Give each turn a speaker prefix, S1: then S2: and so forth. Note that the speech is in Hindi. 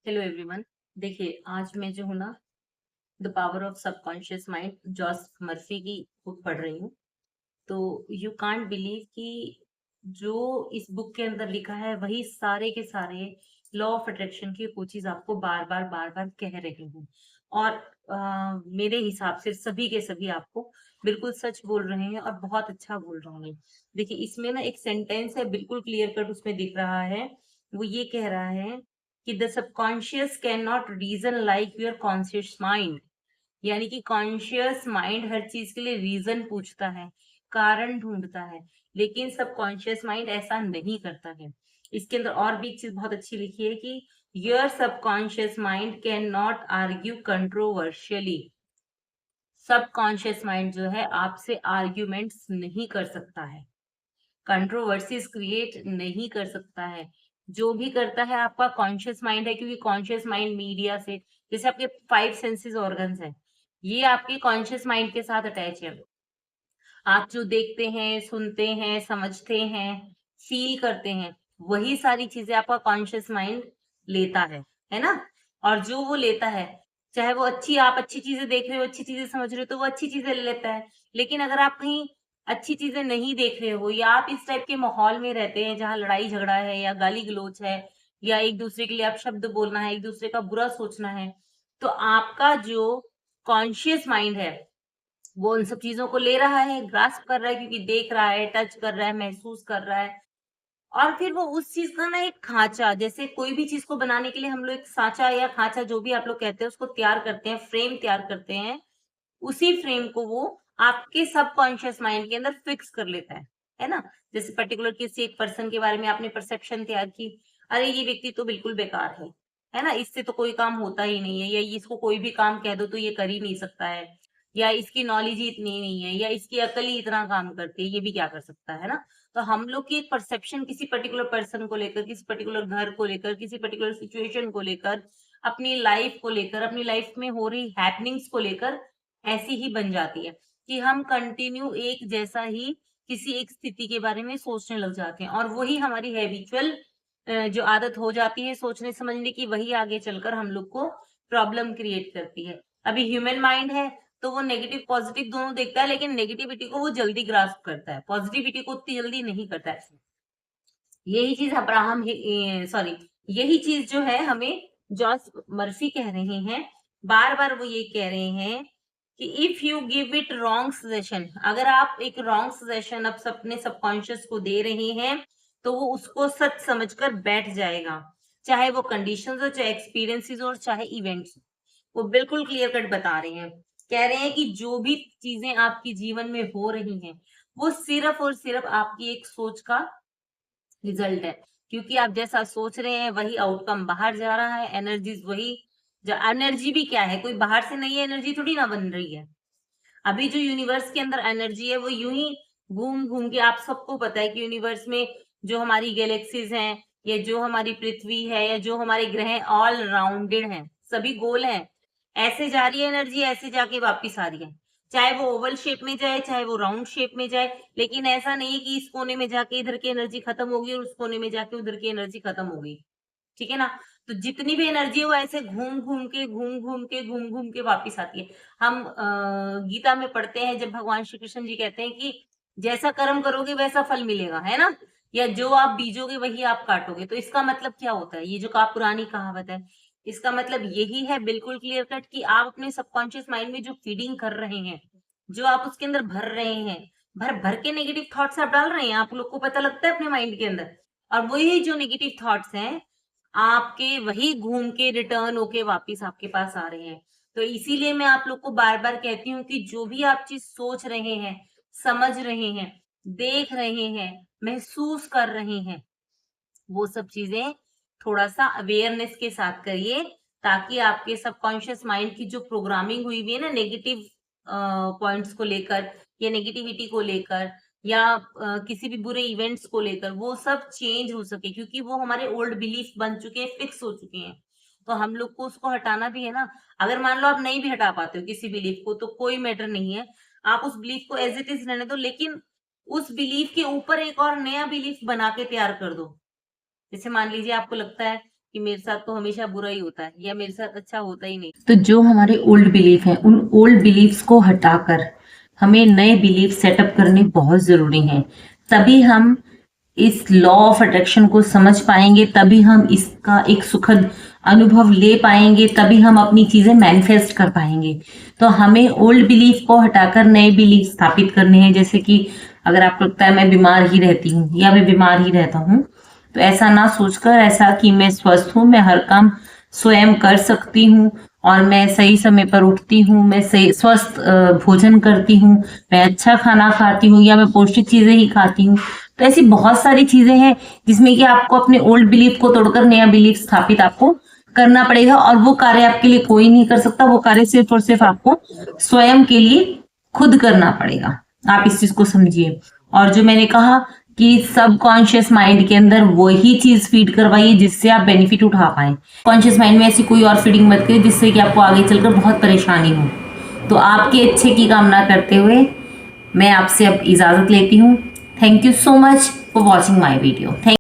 S1: Hello everyone. देखिए, आज मैं जो हूँ ना, the power of subconscious mind, Joseph Murphy की बुक पढ़ रही हूँ। तो यू कांट बिलीव कि जो इस बुक के अंदर लिखा है वही सारे के सारे लॉ ऑफ अट्रैक्शन की वो चीज आपको बार बार कह रही हूँ। और मेरे हिसाब से सभी के सभी आपको बिल्कुल सच बोल रहे हैं और बहुत अच्छा बोल रहे हैं। देखिए, इसमें ना एक सेंटेंस है, बिल्कुल क्लियर कट उसमें दिख रहा है। वो ये कह रहा है कि the subconscious can not reason like your conscious mind. यानी कि कॉन्शियस माइंड हर चीज के लिए रीजन पूछता है, कारण ढूंढता है, लेकिन सबकॉन्शियस माइंड ऐसा नहीं करता है। इसके अंदर और भी एक चीज बहुत अच्छी लिखी है कि your subconscious mind can not argue controversially. Subconscious mind जो है आपसे आर्ग्यूमेंट्स नहीं कर सकता है, कंट्रोवर्सीज क्रिएट नहीं कर सकता है। जो भी करता है आपका कॉन्शियस माइंड है, क्योंकि कॉन्शियस माइंड मीडिया से, जैसे आपके 5 सेंसेस ऑर्गन्स हैं, ये आपके कॉन्शियस माइंड के साथ अटैच है। आप जो देखते हैं, सुनते हैं, समझते हैं, फील करते हैं, वही सारी चीजें आपका कॉन्शियस माइंड लेता है ना? और जो वो लेता है, चाहे वो आप अच्छी चीजें देख रहे हो, अच्छी चीजें समझ रहे हो, तो वो अच्छी चीजें ले लेता है। लेकिन अगर आप कहीं अच्छी चीजें नहीं देख रहे हो, या आप इस टाइप के माहौल में रहते हैं जहाँ लड़ाई झगड़ा है या गाली गलौज है, या एक दूसरे के लिए आप शब्द बोलना है, एक दूसरे का बुरा सोचना है, तो आपका जो कॉन्शियस माइंड है वो उन सब चीज़ों को ले रहा है, ग्रास्प कर रहा है, क्योंकि देख रहा है, टच कर रहा है, महसूस कर रहा है। और फिर वो उस चीज़ का ना एक खाँचा, जैसे कोई भी चीज़ को बनाने के लिए हम लोग एक साँचा या खाँचा, जो भी आप लोग कहते हैं, उसको तैयार करते हैं, फ्रेम तैयार करते हैं। उसी फ्रेम को वो आपके सबकॉन्शियस माइंड के अंदर फिक्स कर लेता है ना? जैसे पर्टिकुलर किसी एक पर्सन के बारे में आपने परसेप्शन तैयार की, अरे ये व्यक्ति तो बिल्कुल बेकार है ना? इससे तो कोई काम होता ही नहीं है, या इसको कोई भी काम कह दो तो ये कर ही नहीं सकता है, या इसकी नॉलेज ही इतनी नहीं है, या इसकी अकल ही इतना काम करती है, ये भी क्या कर सकता है ना? तो हम लोग की एक परसेप्शन किसी पर्टिकुलर पर्सन को लेकर, किसी पर्टिकुलर घर को लेकर, किसी पर्टिकुलर सिचुएशन को लेकर, अपनी लाइफ को लेकर, अपनी लाइफ में हो रही हैपनिंग्स को लेकर ऐसी ही बन जाती है कि हम कंटिन्यू एक जैसा ही किसी एक स्थिति के बारे में सोचने लग जाते हैं, और वही हमारी हैबिचुअल जो आदत हो जाती है सोचने समझने की, वही आगे चलकर हम लोग को प्रॉब्लम क्रिएट करती है। अभी ह्यूमन माइंड है तो वो नेगेटिव पॉजिटिव दोनों देखता है, लेकिन नेगेटिविटी को वो जल्दी ग्रास्प करता है, पॉजिटिविटी को उतनी जल्दी नहीं करता है। यही चीज सॉरी, यही चीज जो है हमें जॉस मर्फी कह रहे हैं। बार बार वो ये कह रहे हैं कि if you give it wrong suggestion, अगर आप एक रॉन्ग सजेशन अपने सबकॉन्शियस को दे रहे हैं, तो वो उसको सच समझकर बैठ जाएगा, चाहे वो कंडीशंस हो, चाहे एक्सपीरियंसेस हो, और चाहे इवेंट्स। वो बिल्कुल क्लियर कट बता रहे हैं, कह रहे हैं कि जो भी चीजें आपकी जीवन में हो रही हैं, वो सिर्फ और सिर्फ आपकी एक सोच का रिजल्ट है। क्योंकि आप जैसा सोच रहे हैं वही आउटकम बाहर जा रहा है, एनर्जीज वही। एनर्जी भी क्या है, कोई बाहर से नई एनर्जी थोड़ी ना बन रही है। अभी जो यूनिवर्स के अंदर एनर्जी है वो यूं ही घूम घूम के, आप सबको पता है कि यूनिवर्स में जो हमारी गैलेक्सीज हैं, या जो हमारी पृथ्वी है, या जो हमारे ग्रह ऑल राउंडेड हैं, सभी गोल हैं। ऐसे जा रही है एनर्जी, ऐसे जाके वापिस आ रही है, चाहे वो ओवल शेप में जाए, चाहे वो राउंड शेप में जाए। लेकिन ऐसा नहीं है कि इस कोने में जाके इधर की एनर्जी खत्म होगी और उस कोने में जाके उधर की एनर्जी खत्म हो गई। ठीक है ना? तो जितनी भी एनर्जी है वो ऐसे घूम घूम के वापिस आती है। हम गीता में पढ़ते हैं, जब भगवान श्री कृष्ण जी कहते हैं कि जैसा कर्म करोगे वैसा फल मिलेगा, है ना? या जो आप बीजोगे वही आप काटोगे। तो इसका मतलब क्या होता है? ये जो का पुरानी कहावत है, इसका मतलब यही है बिल्कुल क्लियर कट कि आप अपने सबकॉन्शियस माइंड में जो फीडिंग कर रहे हैं, जो आप उसके अंदर भर रहे हैं, भर भर के नेगेटिव थॉट्स आप डाल रहे हैं, आप लोग को पता लगता है अपने माइंड के अंदर। और वही जो नेगेटिव थॉट्स हैं, आपके वही घूम के रिटर्न होके वापिस आपके पास आ रहे हैं। तो इसीलिए मैं आप लोग को बार-बार कहती हूँ कि जो भी आप चीज़ सोच रहे हैं, समझ रहे हैं, देख रहे हैं, महसूस कर रहे हैं, वो सब चीज़ें थोड़ा-सा अवेयरनेस के साथ करिए, ताकि आपके सबकॉन्शियस माइंड की जो प्रोग्रामिंग हुई हुई है ना नेगेटिव पॉइंट्स को लेकर, या नेगेटिविटी को लेकर, या किसी भी बुरे इवेंट्स को लेकर, वो सब चेंज हो सके, क्योंकि वो हमारे ओल्ड बिलीफ बन चुके हैं, फिक्स हो चुके हैं। तो हम लोग को उसको हटाना भी है ना। अगर मान लो आप नहीं भी हटा पाते हो किसी बिलीफ को, तो कोई मैटर नहीं है, आप उस बिलीफ को एज़ इट इज़ रहने दो, लेकिन उस बिलीफ के ऊपर एक और नया बिलीफ बना के तैयार कर दो। जैसे मान लीजिए आपको लगता है कि मेरे साथ तो हमेशा बुरा ही होता है या मेरे साथ अच्छा होता ही नहीं। तो जो हमारे ओल्ड बिलीफ हैं, उन ओल्ड बिलीफ्स को हटाकर हमें नए बिलीफ सेटअप करने बहुत जरूरी हैं। तभी हम इस लॉ ऑफ अट्रैक्शन को समझ पाएंगे, तभी हम इसका एक सुखद अनुभव ले पाएंगे, तभी हम अपनी चीजें मैनिफेस्ट कर पाएंगे। तो हमें ओल्ड बिलीफ को हटाकर नए बिलीफ स्थापित करने हैं। जैसे कि अगर आपको लगता है मैं बीमार ही रहती हूँ या मैं बीमार ही रहता हूँ, तो ऐसा ना सोचकर ऐसा कि मैं स्वस्थ हूँ, मैं हर काम स्वयं कर सकती हूँ और मैं सही समय पर उठती हूँ, मैं सही स्वस्थ भोजन करती हूँ, मैं अच्छा खाना खाती हूँ या मैं पौष्टिक चीजें ही खाती हूँ। तो ऐसी बहुत सारी चीजें हैं जिसमें कि आपको अपने ओल्ड बिलीफ को तोड़कर नया बिलीफ स्थापित आपको करना पड़ेगा, और वो कार्य आपके लिए कोई नहीं कर सकता। वो कार्य सिर्फ और सिर्फ आपको स्वयं के लिए खुद करना पड़ेगा। आप इस चीज को समझिए। और जो मैंने कहा कि सबकॉन्शियस माइंड के अंदर वही चीज फीड करवाइए जिससे आप बेनिफिट उठा पाए। कॉन्शियस माइंड में ऐसी कोई और फीडिंग मत करिए जिससे कि आपको आगे चलकर बहुत परेशानी हो। तो आपके अच्छे की कामना करते हुए मैं आपसे अब इजाजत लेती हूँ। Thank you so much for watching my video. Thank